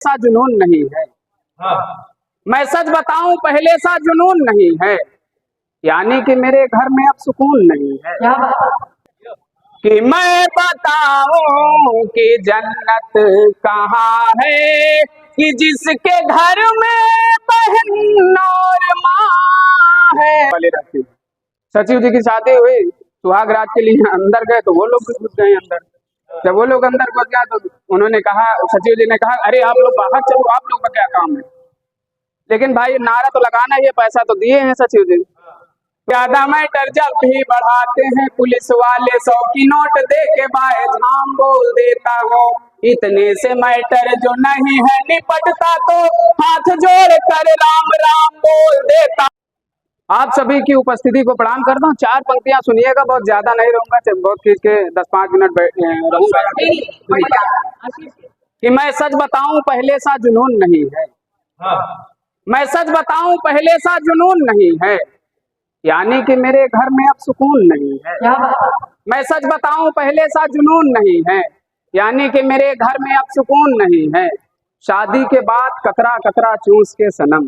सा जुनून नहीं है। मैं सच बताऊं पहले सा जुनून नहीं है, यानी कि मेरे घर में अब सुकून नहीं है। कि मैं बताऊं कि जन्नत कहाँ है, कि जिसके घर में बहन और माँ है। सचिव जी की शादी हुई, सुहाग रात के लिए अंदर गए तो वो लोग भी घुस गए अंदर। जब वो लोग अंदर घुस गया तो उन्होंने कहा, सचिव जी ने कहा, अरे आप लोग बाहर चलो, आप लोग का क्या काम है। लेकिन भाई नारा तो लगाना ही है, पैसा तो दिए हैं सचिव जी। ज्यादा मैटर जब भी बढ़ाते हैं पुलिस वाले, 100 की नोट दे के बाए झाम बोल देता हूँ। इतने से मैटर जो नहीं है निपटता तो हाथ जोड़ कर राम राम बोल देता। आप सभी की उपस्थिति को प्रणाम करता हूँ। 4 पंक्तियां सुनिएगा, बहुत ज्यादा नहीं रहूंगा, बहुत खींच के 10-5 मिनट रहूंगा। कि मैं सच बताऊं पहले सा जुनून नहीं है। मैं सच बताऊं पहले सा जुनून नहीं है, यानी कि मेरे घर में अब सुकून नहीं है। मैं सच बताऊं पहले सा जुनून नहीं है, यानी कि मेरे घर में अब सुकून नहीं है। शादी के बाद कतरा कतरा चूस के सनम,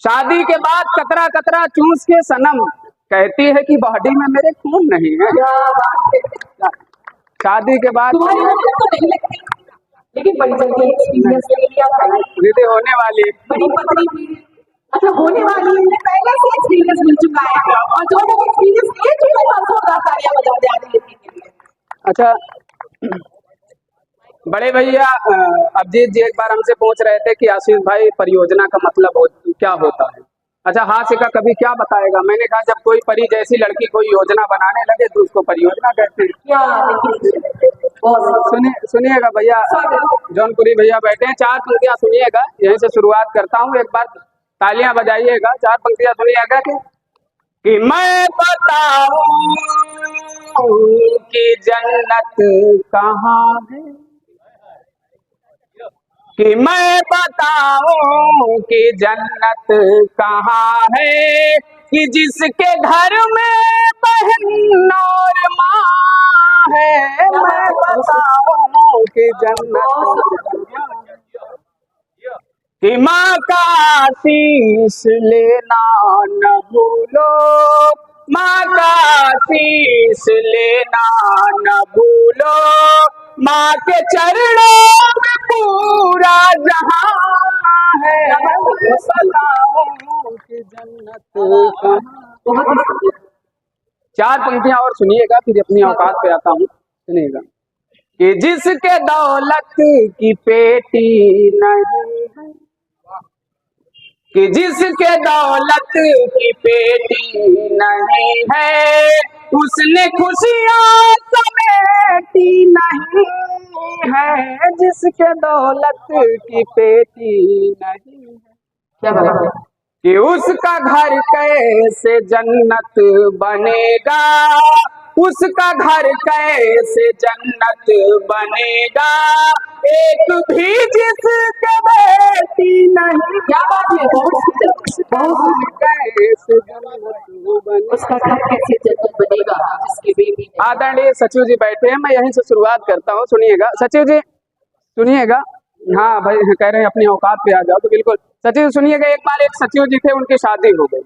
शादी के बाद कतरा कतरा चूस के सनम, कहती है कि बॉडी में मेरे खून नहीं है। शादी के बाद लेकिन बड़ी जल्दी एक्सपीरियंस ले लिया, दीदी होने वाली बड़ी पतली पीढ़ी मतलब होने वाली है, पहले से एक्सपीरियंस मिल चुका है और जो लोग एक्सपीरियंस ले चुके हैं उनको तालियां बजा दे आगे लेने के लिए। अच्छा बड़े भैया अभिजीत जी एक बार हमसे पूछ रहे थे कि आशीष भाई परियोजना का मतलब क्या होता है। अच्छा हास्य का कभी क्या बताएगा। मैंने कहा जब कोई परी जैसी लड़की कोई योजना बनाने लगे तो उसको परियोजना कहते हैं। सुनिएगा भैया, जौनपुरी भैया बैठे हैं, 4 पंक्तियां सुनिएगा, यहीं से शुरुआत करता हूँ। एक बार तालियां बजाइएगा, 4 पंक्तियां सुनिएगा। कि मैं बताऊं कि जन्नत कहाँ है, कि मैं बताऊं कि जन्नत कहाँ है, कि जिसके घर में बहन और माँ है। मैं बताऊं कि जन्नत, कि माँ का आशीष लेना न भूलो, माँ का आशीष लेना न भूलो, माँ के चरणों में पूरा जहां है। कि जन्नत कहाँ। 4 पंक्तियां और सुनिएगा, फिर अपनी औकात पे आता हूँ। सुनिएगा कि जिसके दौलत की पेटी नहीं है, कि जिसके दौलत की पेटी नहीं है, उसने खुशियाँ समेटी नहीं है। जिसके दौलत की पेटी नहीं है, क्या बात है, कि उसका घर कैसे जन्नत बनेगा, उसका घर कैसे जन्नत बनेगा, एक भी जिसके बेटी नहीं। क्या बात है, कैसे जन्नत बनेगा, उसका घर कैसे जन्नत बनेगा जिसके बेटी। आदरणीय सचिव जी बैठे हैं, मैं यहीं से शुरुआत करता हूँ। सुनिएगा सचिव जी, सुनिएगा। हाँ भाई कह रहे हैं अपनी औकात पे आ जाओ, तो बिल्कुल सचिव सुनिएगा। एक बार एक सचिव जी थे, उनकी शादी हो गई।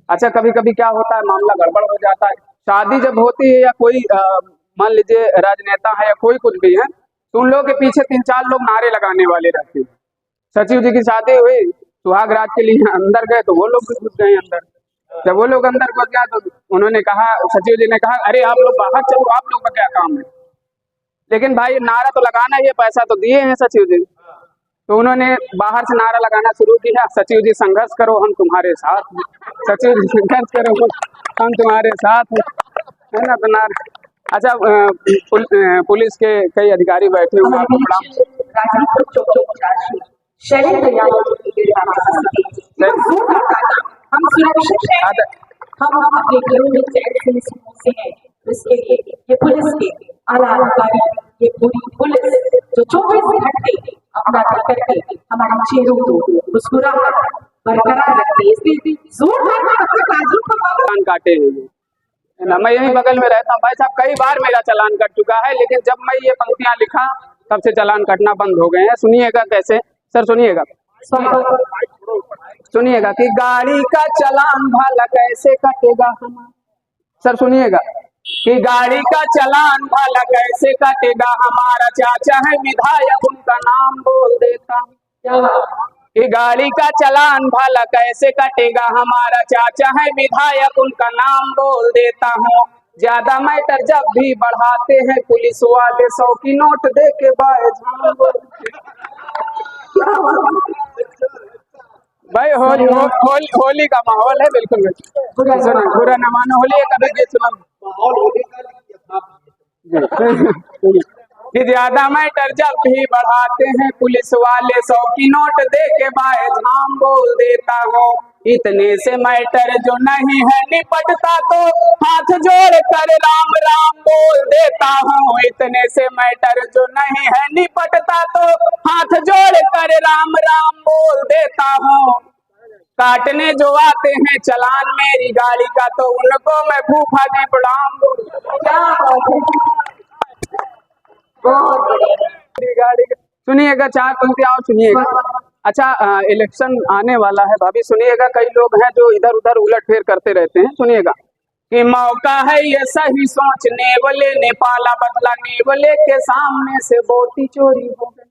अच्छा कभी कभी क्या होता है, मामला गड़बड़ हो जाता है। शादी जब होती है या कोई मान लीजिए राजनेता है या कोई कुछ भी है, तो उन लोगों के पीछे 3-4 लोग नारे लगाने वाले रहते हैं। सचिव जी की शादी हुई, सुहाग रात के लिए अंदर गए तो वो लोग भी घुस गए अंदर। जब वो लोग अंदर घुस गया तो उन्होंने कहा, सचिव जी ने कहा, अरे आप लोग बाहर चलो, आप लोग का क्या काम है। लेकिन भाई नारा तो लगाना ही है, पैसा तो दिए हैं सचिव जी। तो उन्होंने बाहर से नारा लगाना शुरू किया, सचिव जी संघर्ष करो हम तुम्हारे साथ हैं, सचिव जी संघर्ष करो हम तुम्हारे साथ हैं, है ना। तो नारा अच्छा पुलिस के कई अधिकारी बैठे हुए हैं, हम अपने घरों में से हैं, इसके लिए ये पुलिस के आला अधिकारी, ये पूरी पुलिस जो 24 घंटे अपना करके हमारे चेहरों को मुस्कुरा बरकरार रखती है, इसलिए जोर काटे हैं ना। मैं यही बगल में रहता हूँ भाई साहब, कई बार मेरा चालान कट चुका है। लेकिन जब मैं ये पंक्तियां लिखा तब से चालान कटना बंद हो गए हैं। सुनिएगा कैसे सर, सुनिएगा सुनिएगा कि गाड़ी का चालान भला कैसे कटेगा हमारा। सर सुनिएगा कि गाड़ी का चालान भला कैसे कटेगा हमारा, चाचा है विधायक उनका नाम बोल देता हूँ। कि गाड़ी का चालान भला कैसे कटेगा हमारा, चाचा है विधायक उनका नाम बोल देता हूँ। ज्यादा मैटर जब भी बढ़ाते हैं पुलिस वाले 100 की नोट दे के भाई होली का माहौल है, बिल्कुल बुरा न मानो। होली कभी गीत सुना कि ज्यादा मैटर जब भी बढ़ाते हैं पुलिस वाले 100 की नोट दे के बाए झाम बोल देता हूँ। इतने से मैटर जो नहीं है निपटता तो हाथ जोड़ कर राम राम बोल देता हूँ। इतने से मैटर जो नहीं है निपटता तो हाथ जोड़ कर राम राम बोल देता हूँ। काटने जो आते हैं चलान मेरी गाड़ी का तो उनको मैं भूखा ने प्रणाम बोल। गाड़ी सुनिएगा, 4 पंक्तियां और सुनिएगा। अच्छा, इलेक्शन आने वाला है भाभी, सुनिएगा। कई लोग हैं जो इधर उधर उलट फेर करते रहते हैं। सुनिएगा कि मौका है ये सही सोच नेवले ने पाला बदला, नेवले के सामने से बोटी चोरी हो गई।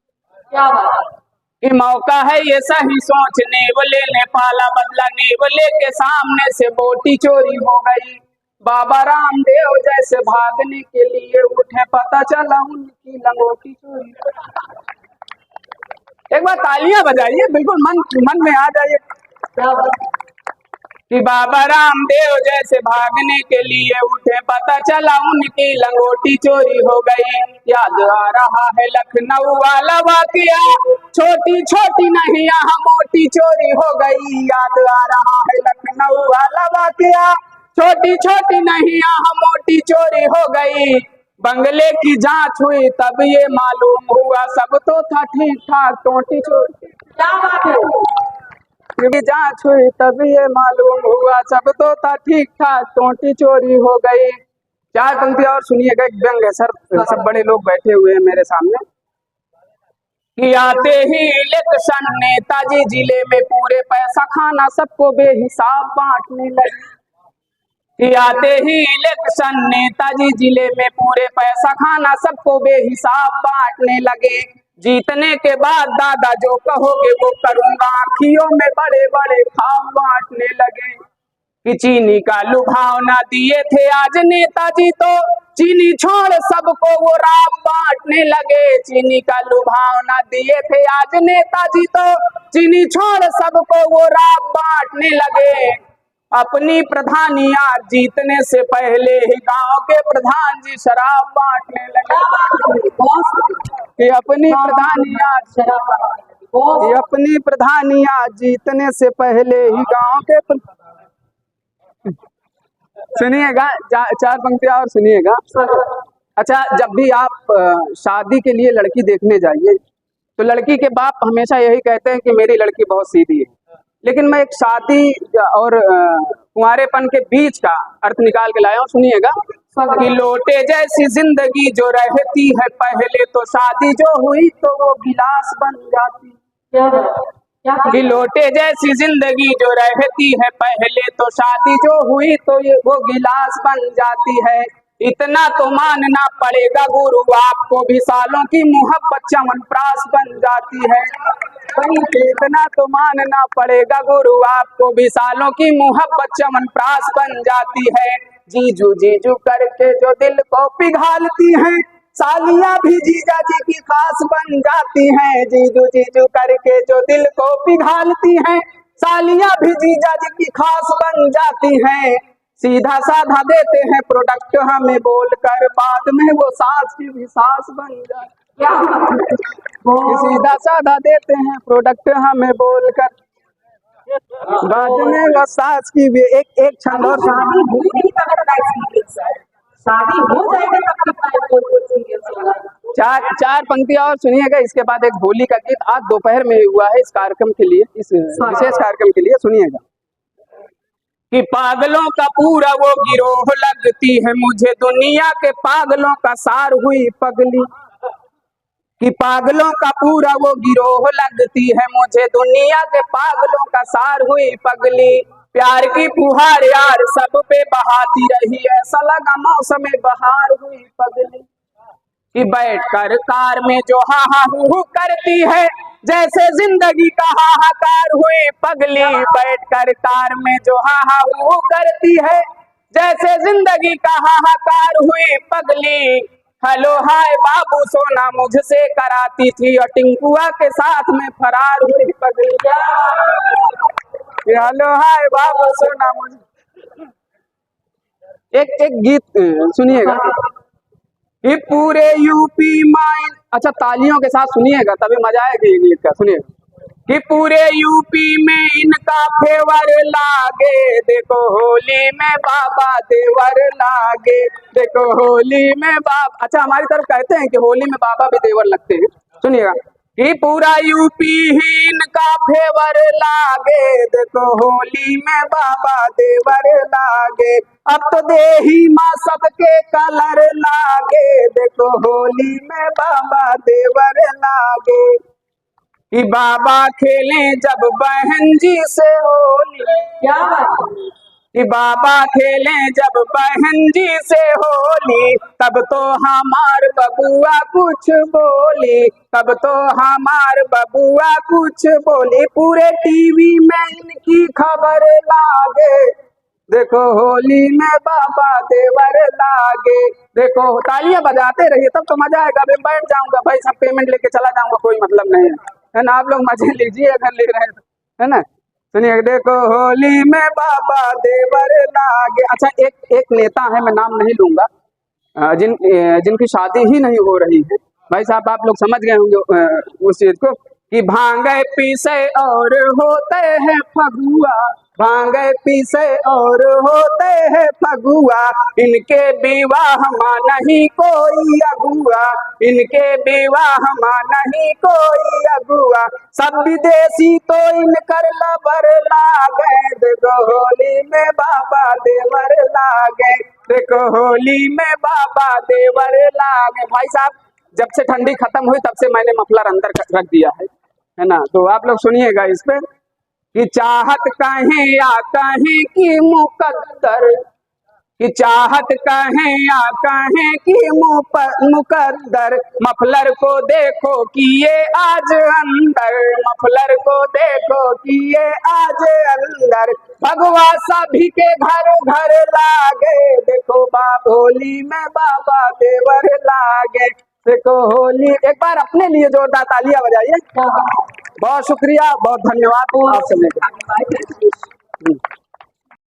क्या बात कि मौका है ये सही सोच नेवले ने पाला बदला, नेवले के सामने से बोटी चोरी हो गई। बाबा रामदेव जैसे भागने के लिए उठे, पता चला उनकी लंगोटी चोरी। एक बार तालियां बजाइए, बिल्कुल मन में आ जाइए कि बाबा रामदेव जैसे भागने के लिए उठे, पता चला उनकी लंगोटी चोरी हो गई। याद आ रहा है लखनऊ वाला वाकया, छोटी छोटी नहीं यहाँ मोटी चोरी हो गई। याद आ रहा है लखनऊ वाला वाकया, छोटी छोटी नहीं यहाँ मोटी चोरी हो गई। बंगले की जांच हुई तब ये मालूम हुआ सब तो था ठीक ठाक, टोटी चोरी। क्या बात है? जांच हुई तब ये मालूम हुआ सब तो था ठीक ठाक, टोटी चोरी हो गई। 4 पंक्ति और सुनिएगा, एक व्यंग है सर, सब बड़े लोग बैठे हुए हैं मेरे सामने। कि आते ही इलेक्शन नेताजी जिले में पूरे पैसा खाना सबको बेहिसाब बांटने लगे। कि आते ही इलेक्शन नेताजी जिले में पूरे पैसा खाना सबको बेहिसाब बांटने लगे। जीतने के बाद दादा जो कहोगे वो करूंगा, आँखियों में बड़े बड़े खाब बांटने लगे। कि चीनी का लुभावना दिए थे आज नेताजी तो चीनी छोड़ सबको वो राब बांटने लगे। चीनी का लुभावना दिए थे आज नेताजी तो चीनी छोड़ सबको वो राब बांटने लगे। अपनी प्रधानियां जीतने से पहले ही गांव के प्रधान जी शराब बांटने लगे। कि अपनी प्रधानियां जीतने से पहले ही गांव के सुनिएगा, 4 पंक्तियां और सुनिएगा। अच्छा, जब भी आप शादी के लिए लड़की देखने जाइए तो लड़की के बाप हमेशा यही कहते हैं कि मेरी लड़की बहुत सीधी है। लेकिन मैं एक शादी और कुंवारेपन के बीच का अर्थ निकाल के लाया हूँ, सुनिएगा। कि लोटे जैसी जिंदगी जो रहती है पहले तो शादी जो हुई तो वो गिलास बन जाती। कि लोटे जैसी जिंदगी जो रहती है पहले तो शादी जो हुई तो ये वो गिलास बन जाती है। इतना तो मानना पड़ेगा गुरु आपको भी, सालों की मोहब्बत चमनप्रास बन जाती है। इतना तो मानना पड़ेगा गुरु आपको भी, सालों की मोहब्बत चमनप्रास बन जाती है। जीजू जीजू करके जो दिल को पिघालती हैं, सालियां भी जीजा जी की खास बन जाती हैं। जीजू जीजू करके जो दिल को पिघालती हैं, सालियां भी जीजा जी की खास बन जाती हैं। सीधा साधा देते हैं प्रोडक्ट हमें बोलकर, बाद में वो सास की भी सास बन जाती। सीधा साधा देते हैं प्रोडक्ट हमें बोलकर, बाद में वो सास की भी। एक छंद और शादी हुई नहीं तब शादी हो जाएगा तब 4 पंक्तियां और सुनिएगा। इसके बाद एक होली का गीत आज दोपहर में हुआ है इस कार्यक्रम के लिए, इस विशेष कार्यक्रम के लिए, सुनिएगा। कि पागलों का पूरा वो गिरोह लगती है मुझे, दुनिया के पागलों का सार हुई पगली। कि पागलों का पूरा वो गिरोह लगती है मुझे, दुनिया के पागलों का सार हुई पगली। प्यार की फुहार यार सब पे बहाती रही, ऐसा लगा मौसम बहार हुई पगली। कि बैठकर कार में जो हा हा हू करती है, जैसे जिंदगी का हाहाकार हुई पगली। बैठकर कार में जो हा हा हू करती है, जैसे जिंदगी का हाहाकार हुई पगली। हेलो हाय बाबू सोना मुझसे कराती थी, और टिंकुआ के साथ में फरार हुई पगली। हेलो हाय बाबू सोना मुझे एक गीत सुनिएगा कि पूरे यूपी माइन, अच्छा तालियों के साथ सुनिएगा तभी मजा आएगा ये गीत का। सुनिएगा कि पूरे यूपी में इनका फेवर लागे, देखो होली में बाबा देवर लागे, देखो होली में बाबा। अच्छा हमारी तरफ कहते हैं कि होली में बाबा भी देवर लगते हैं। सुनिएगा कि पूरा यूपी ही इनका फेवर लागे, देखो होली में बाबा देवर लागे। अब तो देही माँ सबके कलर लागे, देखो होली में बाबा देवर लागे। कि बाबा खेले जब बहन जी से होली, क्या बात। कि बाबा खेले जब बहन जी से होली, तब तो हमार बबुआ कुछ बोली, तब तो हमार बबुआ कुछ बोली। पूरे टीवी में इनकी खबर लागे, देखो होली में बाबा देवर लागे। देखो तालियां बजाते रहिए तब तो मजा आएगा। मैं बैठ जाऊंगा भाई, सब पेमेंट लेके चला जाऊंगा, कोई मतलब नहीं है ना। आप लोग मजे लीजिए अगर ले रहे हैं है ना। सुनिए देखो होली में बाबा देवर लागे। अच्छा एक नेता है, मैं नाम नहीं लूंगा, जिनकी शादी ही नहीं हो रही है। भाई साहब आप लोग समझ गए होंगे उस चीज को कि भांगे पीसे और होते हैं फगुआ, भांगे पीसे और होते हैं फगुआ। इनके विवाह मां नहीं कोई अगुआ, इनके विवाह मां नहीं कोई अगुआ। सब विदेशी तो इनकर लबर लागे, देखो होली में बाबा देवर लागे, देखो होली में बाबा देवर लागे। भाई साहब जब से ठंडी खत्म हुई तब से मैंने मफलर अंदर रख दिया है ना। तो आप लोग सुनिएगा इस पे कि चाहत कहें या कहें कि मुकद्दर, कि चाहत कहें या कहें कि मुकद्दर। मफलर को देखो कि ये आज अंदर, मफलर को देखो कि ये आज अंदर। भगवा सभी के घर घर लागे, देखो होली में बाबा देवर लागे, देखो होली। एक बार अपने लिए जोरदार तालियां बजाइए। बहुत शुक्रिया, बहुत धन्यवाद आप सभी।